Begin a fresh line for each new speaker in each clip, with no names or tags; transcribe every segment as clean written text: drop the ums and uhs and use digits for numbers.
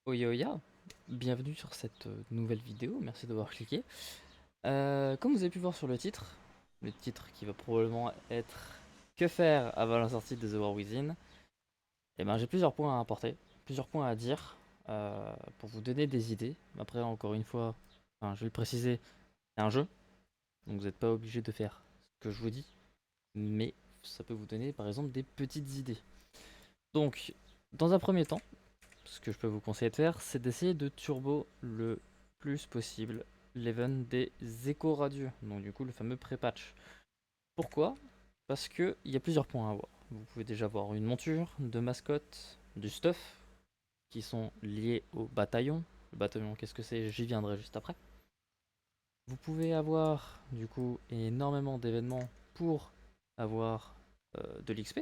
Oya, bienvenue sur cette nouvelle vidéo, merci d'avoir cliqué. Comme vous avez pu voir sur le titre qui va probablement être que faire avant la sortie de The War Within, et ben j'ai plusieurs points à apporter, plusieurs points à dire pour vous donner des idées. Après, encore une fois, enfin, je vais le préciser, c'est un jeu, donc vous n'êtes pas obligé de faire ce que je vous dis, mais ça peut vous donner par exemple des petites idées. Donc, dans un premier temps, ce que je peux vous conseiller de faire, c'est d'essayer de turbo le plus possible l'event des échos radieux, donc du coup le fameux pré-patch. Pourquoi? Parce qu'il y a plusieurs points à voir. Vous pouvez déjà avoir une monture, deux mascottes, du stuff, qui sont liés au bataillon. Le bataillon, qu'est-ce que c'est? J'y viendrai juste après. Vous pouvez avoir du coup énormément d'événements pour avoir de l'XP.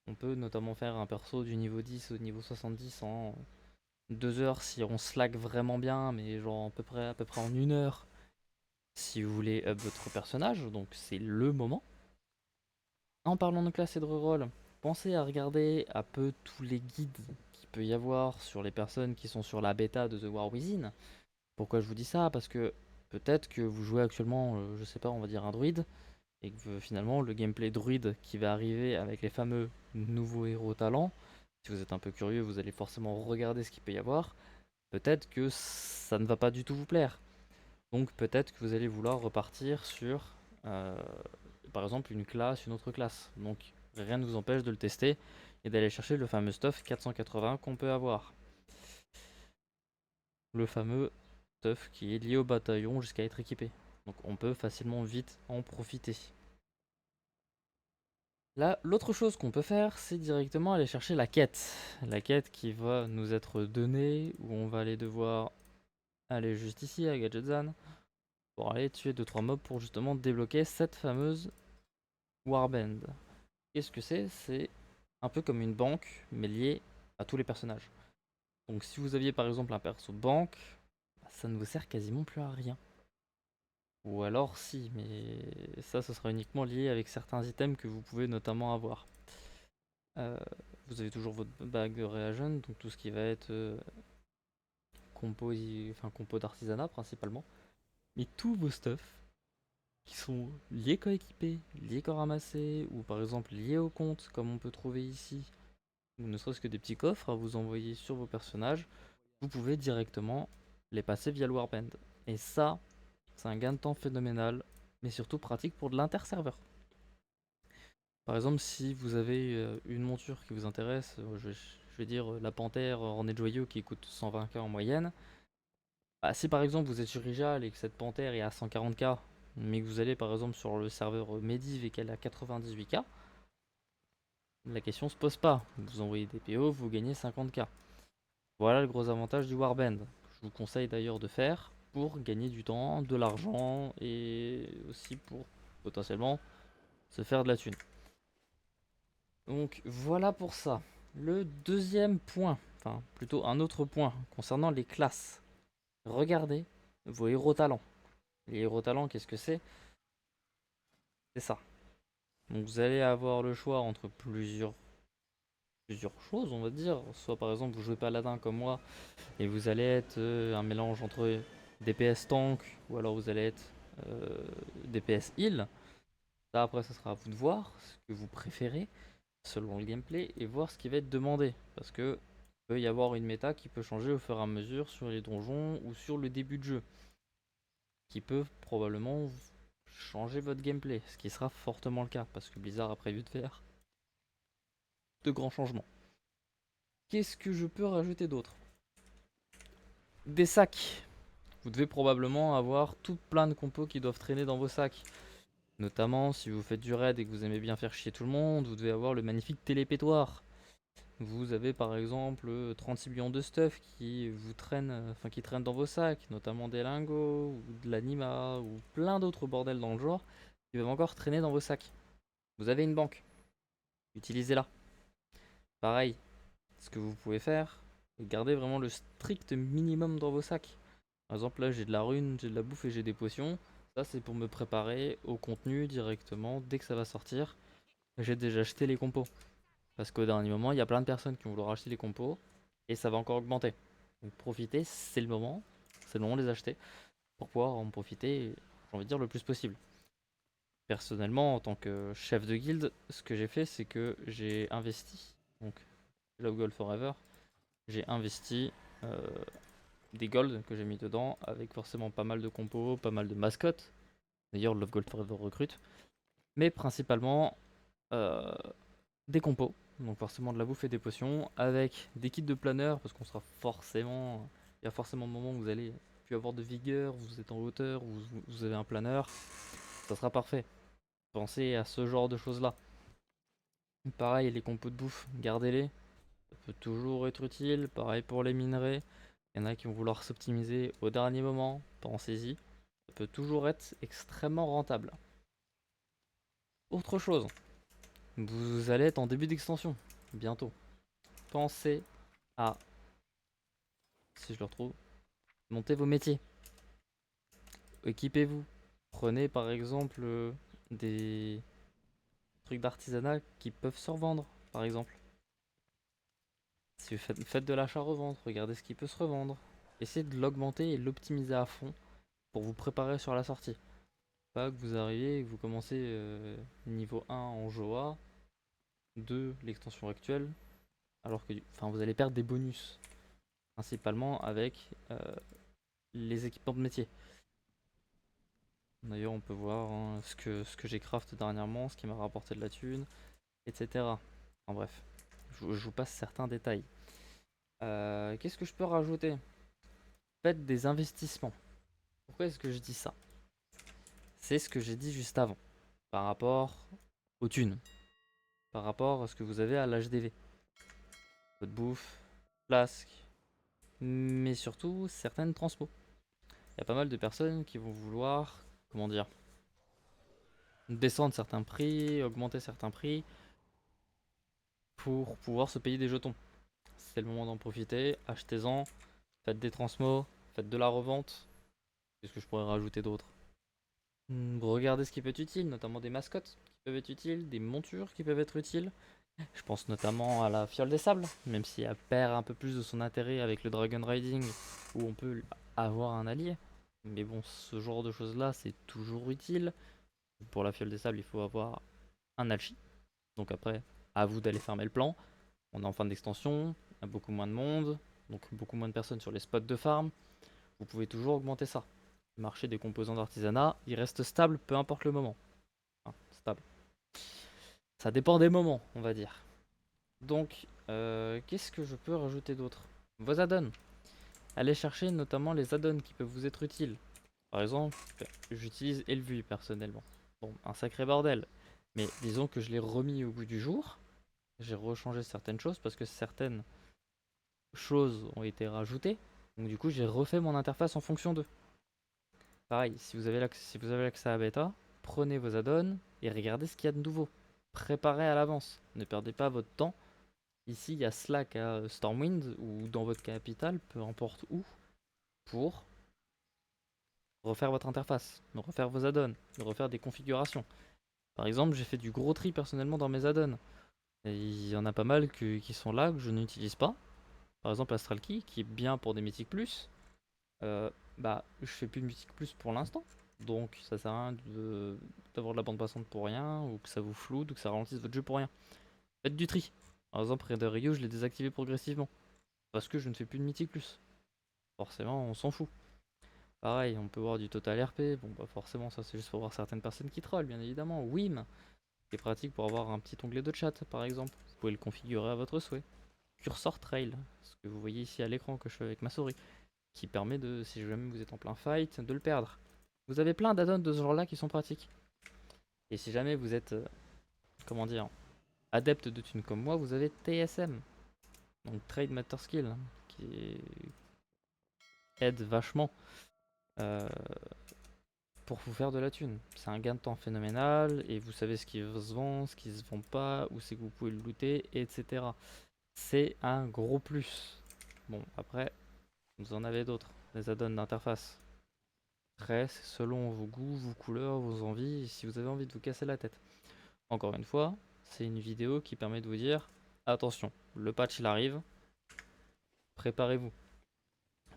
On peut notamment faire un perso du niveau 10 au niveau 70 en 2 heures si on slack vraiment bien, mais genre à peu près en 1 heure si vous voulez up votre personnage, donc c'est le moment. En parlant de classe et de reroll, pensez à regarder un peu tous les guides qu'il peut y avoir sur les personnes qui sont sur la bêta de The War Within. Pourquoi je vous dis ça? Parce que peut-être que vous jouez actuellement, je sais pas, on va dire un druide, et que finalement le gameplay druide qui va arriver avec les fameux nouveaux héros talents, si vous êtes un peu curieux, vous allez forcément regarder ce qu'il peut y avoir. Peut-être que ça ne va pas du tout vous plaire. Donc peut-être que vous allez vouloir repartir sur, euh, par exemple, une classe, une autre classe. Donc rien ne vous empêche de le tester et d'aller chercher le fameux stuff 480 qu'on peut avoir. Le fameux stuff qui est lié au bataillon jusqu'à être équipé. Donc on peut facilement vite en profiter. Là, l'autre chose qu'on peut faire, c'est directement aller chercher la quête. La quête qui va nous être donnée, où on va aller devoir aller juste ici à Gadgetzan pour aller tuer 2-3 mobs pour justement débloquer cette fameuse Warband. Qu'est-ce que c'est? C'est un peu comme une banque, mais liée à tous les personnages. Donc si vous aviez par exemple un perso banque, ça ne vous sert quasiment plus à rien. Ou alors si, mais ça ce sera uniquement lié avec certains items que vous pouvez notamment avoir. Euh, vous avez toujours votre bague de reagent, donc tout ce qui va être compo d'artisanat principalement. Mais tous vos stuff qui sont liés coéquipés, liés corps ramassés, ou par exemple liés au compte, comme on peut trouver ici, ou ne serait-ce que des petits coffres à vous envoyer sur vos personnages, vous pouvez directement les passer via le Warband. Et ça, c'est un gain de temps phénoménal, mais surtout pratique pour de l'inter-serveur. Par exemple, si vous avez une monture qui vous intéresse, je vais dire la Panthère Ornée de Joyeux qui coûte 120k en moyenne, bah, si par exemple vous êtes sur Rijal et que cette Panthère est à 140k, mais que vous allez par exemple sur le serveur Mediv et qu'elle est à 98k, la question se pose pas. Vous envoyez des PO, vous gagnez 50k. Voilà le gros avantage du Warband. Je vous conseille d'ailleurs de faire pour gagner du temps, de l'argent et aussi pour potentiellement se faire de la thune. Donc voilà pour ça. Le deuxième point, enfin plutôt un autre point concernant les classes. Regardez vos héros talents. Les héros talents, qu'est-ce que c'est? C'est ça. Donc vous allez avoir le choix entre plusieurs choses, on va dire. Soit par exemple vous jouez paladin comme moi et vous allez être un mélange entre DPS tank ou alors vous allez être DPS heal. Ça après ça sera à vous de voir ce que vous préférez selon le gameplay et voir ce qui va être demandé. Parce que il peut y avoir une méta qui peut changer au fur et à mesure sur les donjons ou sur le début de jeu. Qui peut probablement changer votre gameplay. Ce qui sera fortement le cas parce que Blizzard a prévu de faire de grands changements. Qu'est-ce que je peux rajouter d'autre? Des sacs. Vous devez probablement avoir tout plein de compos qui doivent traîner dans vos sacs. Notamment si vous faites du raid et que vous aimez bien faire chier tout le monde, vous devez avoir le magnifique télépétoire. Vous avez par exemple 36 millions de stuff qui vous traînent, qui traînent dans vos sacs, notamment des lingots, ou de l'anima, ou plein d'autres bordels dans le genre, qui peuvent encore traîner dans vos sacs. Vous avez une banque, utilisez-la. Pareil, ce que vous pouvez faire, c'est garder vraiment le strict minimum dans vos sacs. Par exemple, là j'ai de la rune, j'ai de la bouffe et j'ai des potions. Ça, c'est pour me préparer au contenu directement dès que ça va sortir. J'ai déjà acheté les compos. Parce qu'au dernier moment, il y a plein de personnes qui vont vouloir acheter les compos et ça va encore augmenter. Donc profitez, c'est le moment de les acheter pour pouvoir en profiter, j'ai envie de dire, le plus possible. Personnellement, en tant que chef de guilde, ce que j'ai fait, c'est que j'ai investi, donc Love Gold Forever, j'ai investi euh, des golds que j'ai mis dedans, avec forcément pas mal de compos, pas mal de mascottes. D'ailleurs, Love Gold Forever recrute, mais principalement euh, des compos, donc forcément de la bouffe et des potions, avec des kits de planeur, parce qu'on sera forcément, il y a forcément un moment où vous allez plus avoir de vigueur, vous êtes en hauteur, vous avez un planeur, ça sera parfait. Pensez à ce genre de choses là. Pareil, les compos de bouffe, gardez-les, ça peut toujours être utile. Pareil pour les minerais, il y en a qui vont vouloir s'optimiser au dernier moment, pensez-y, ça peut toujours être extrêmement rentable. Autre chose, vous allez être en début d'extension, bientôt. Pensez à, si je le retrouve, monter vos métiers. Équipez-vous. Prenez par exemple des trucs d'artisanat qui peuvent se revendre, par exemple. Si vous faites de l'achat-revente, regardez ce qui peut se revendre. Essayez de l'augmenter et de l'optimiser à fond pour vous préparer sur la sortie. Pas que vous arrivez et que vous commencez niveau 1 en Joa, 2 l'extension actuelle, alors que vous allez perdre des bonus, principalement avec les équipements de métier. D'ailleurs, on peut voir hein, ce que j'ai craft dernièrement, ce qui m'a rapporté de la thune, etc. En bref, je vous passe certains détails. Qu'est-ce que je peux rajouter? Faites des investissements. Pourquoi est-ce que je dis ça? C'est ce que j'ai dit juste avant, par rapport aux thunes, par rapport à ce que vous avez à l'HDV. Votre bouffe, flasque, mais surtout certaines transpos. Il y a pas mal de personnes qui vont vouloir, comment dire, descendre certains prix, augmenter certains prix pour pouvoir se payer des jetons. C'est le moment d'en profiter, achetez-en, faites des transmos, faites de la revente. Qu'est-ce que je pourrais rajouter d'autre? Regardez ce qui peut être utile, notamment des mascottes qui peuvent être utiles, des montures qui peuvent être utiles. Je pense notamment à la fiole des sables, même si elle perd un peu plus de son intérêt avec le Dragon Riding, où on peut avoir un allié. Mais bon, ce genre de choses-là, c'est toujours utile. Pour la fiole des sables, il faut avoir un alchi. Donc après, à vous d'aller fermer le plan. On est en fin d'extension, il y a beaucoup moins de monde, donc beaucoup moins de personnes sur les spots de farm. Vous pouvez toujours augmenter ça. Le marché des composants d'artisanat, il reste stable peu importe le moment. Enfin, stable. Ça dépend des moments, on va dire. Donc, qu'est-ce que je peux rajouter d'autre? Vos add-ons. Allez chercher notamment les add-ons qui peuvent vous être utiles. Par exemple, j'utilise Elvu personnellement. Bon, un sacré bordel. Mais disons que je l'ai remis au goût du jour. J'ai rechangé certaines choses parce que certaines choses ont été rajoutées. Donc du coup, j'ai refait mon interface en fonction d'eux. Pareil, si vous avez l'accès à bêta, prenez vos add-ons et regardez ce qu'il y a de nouveau. Préparez à l'avance. Ne perdez pas votre temps. Ici, il y a Slack à Stormwind ou dans votre capitale, peu importe où, pour refaire votre interface, refaire vos add-ons, refaire des configurations. Par exemple, j'ai fait du gros tri personnellement dans mes add-ons. Et il y en a pas mal qui sont là, que je n'utilise pas. Par exemple, Astral Key, qui est bien pour des mythiques plus. Je fais plus de mythique plus pour l'instant. Donc ça sert à rien d'avoir de la bande passante pour rien, ou que ça vous floute, ou que ça ralentisse votre jeu pour rien. Faites du tri. Par exemple, Raider Rio, je l'ai désactivé progressivement. Parce que je ne fais plus de mythique plus. Forcément, on s'en fout. Pareil, on peut voir du total RP. Bon, bah forcément, ça c'est juste pour voir certaines personnes qui trollent, bien évidemment. Wim, qui est pratique pour avoir un petit onglet de chat, par exemple. Vous pouvez le configurer à votre souhait. Cursor Trail, ce que vous voyez ici à l'écran que je fais avec ma souris, qui permet de, si jamais vous êtes en plein fight, de le perdre. Vous avez plein d'add-ons de ce genre-là qui sont pratiques. Et si jamais vous êtes, comment dire, adepte de thunes comme moi, vous avez TSM, donc Trade Matter Skill, qui aide vachement euh, pour vous faire de la thune. C'est un gain de temps phénoménal et vous savez ce qui se vend, ce qui se vend pas, où c'est que vous pouvez le looter, etc. C'est un gros plus. Bon, après, vous en avez d'autres, des add-ons d'interface. Après, c'est selon vos goûts, vos couleurs, vos envies, si vous avez envie de vous casser la tête. Encore une fois, c'est une vidéo qui permet de vous dire attention, le patch il arrive, préparez-vous.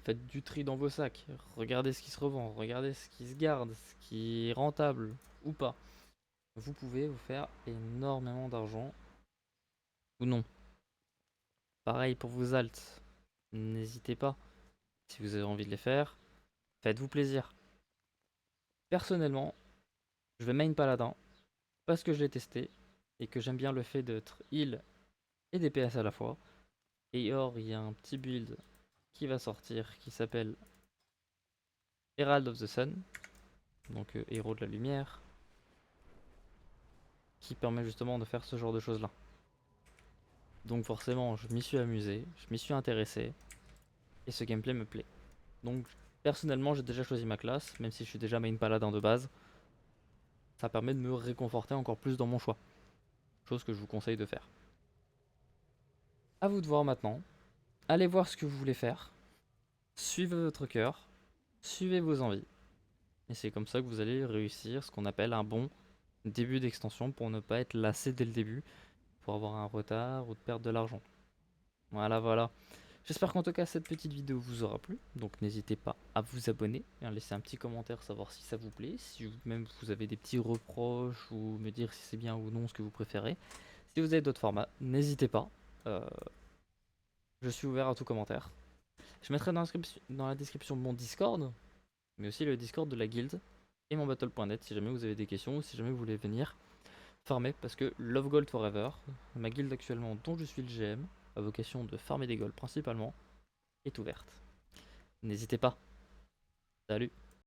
faites du tri dans vos sacs, regardez ce qui se revend, regardez ce qui se garde, ce qui est rentable ou pas. Vous pouvez vous faire énormément d'argent ou non. Pareil pour vos alts, n'hésitez pas. Si vous avez envie de les faire, faites-vous plaisir. Personnellement, je vais main paladin parce que je l'ai testé et que j'aime bien le fait d'être heal et DPS à la fois. Et or, il y a un petit build qui va sortir qui s'appelle Herald of the Sun, donc héros de la lumière, qui permet justement de faire ce genre de choses là. Donc forcément, je m'y suis amusé, je m'y suis intéressé, et ce gameplay me plaît. Donc personnellement, j'ai déjà choisi ma classe, même si je suis déjà main paladin de base. Ça permet de me réconforter encore plus dans mon choix, chose que je vous conseille de faire. A vous de voir maintenant, allez voir ce que vous voulez faire, suivez votre cœur, suivez vos envies, et c'est comme ça que vous allez réussir ce qu'on appelle un bon début d'extension pour ne pas être lassé dès le début, pour avoir un retard ou de perdre de l'argent. Voilà, voilà. J'espère qu'en tout cas cette petite vidéo vous aura plu, donc n'hésitez pas à vous abonner et à laisser un petit commentaire savoir si ça vous plaît, si même vous avez des petits reproches ou me dire si c'est bien ou non ce que vous préférez. Si vous avez d'autres formats, n'hésitez pas, euh, je suis ouvert à tout commentaire. Je mettrai dans la description mon Discord, mais aussi le Discord de la guilde et mon battle.net si jamais vous avez des questions ou si jamais vous voulez venir farmer, parce que Love Gold Forever, ma guilde actuellement dont je suis le GM, à vocation de farmer des golds principalement, est ouverte. N'hésitez pas. Salut.